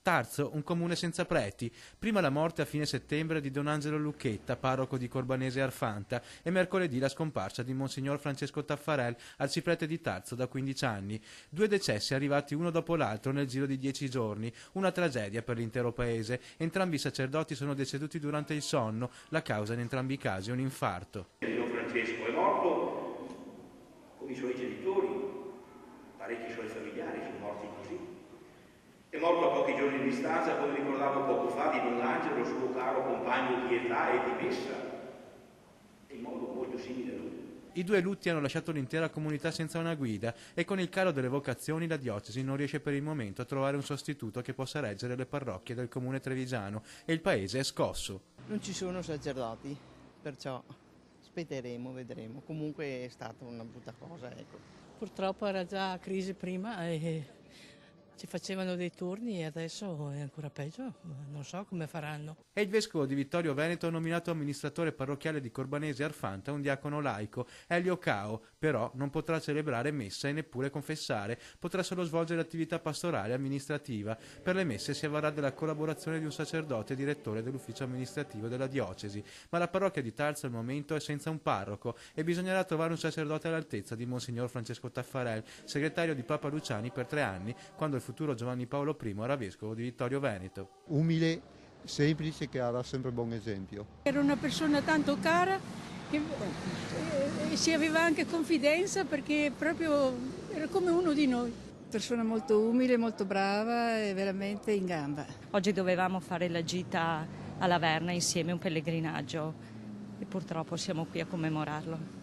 Tarzo, un comune senza preti. Prima la morte a fine settembre di Don Angelo Lucchetta, parroco di Corbanese Arfanta, e mercoledì la scomparsa di Monsignor Francesco Taffarel, arciprete di Tarzo da 15 anni. 2 decessi arrivati uno dopo l'altro nel giro di 10 giorni, una tragedia per l'intero paese. Entrambi i sacerdoti sono deceduti durante il sonno, la causa in entrambi i casi un infarto. Don Francesco è morto con i suoi genitori, parecchi suoi familiari sono morti così. È morto a pochi giorni di distanza, come ricordavo poco fa, di Don Angelo, suo caro compagno di età e di messa, in modo molto simile a lui. I 2 lutti hanno lasciato l'intera comunità senza una guida e con il calo delle vocazioni la diocesi non riesce per il momento a trovare un sostituto che possa reggere le parrocchie del comune trevigiano e il paese è scosso. Non ci sono sacerdoti, perciò aspetteremo, vedremo. Comunque è stata una brutta cosa, ecco. Purtroppo era già crisi prima e ci facevano dei turni e adesso è ancora peggio, non so come faranno. E il vescovo di Vittorio Veneto ha nominato amministratore parrocchiale di Corbanese Arfanta un diacono laico, Elio Cao, però non potrà celebrare messa e neppure confessare, potrà solo svolgere attività pastorale e amministrativa. Per le messe si avvarrà della collaborazione di un sacerdote direttore dell'ufficio amministrativo della diocesi, ma la parrocchia di Tarzo al momento è senza un parroco e bisognerà trovare un sacerdote all'altezza di Monsignor Francesco Taffarel, segretario di Papa Luciani per 3 anni, quando il futuro Giovanni Paolo I era vescovo di Vittorio Veneto. Umile, semplice, che darà sempre buon esempio. Era una persona tanto cara che si aveva anche confidenza perché proprio era come uno di noi. Persona molto umile, molto brava e veramente in gamba. Oggi dovevamo fare la gita alla Verna insieme, un pellegrinaggio, e purtroppo siamo qui a commemorarlo.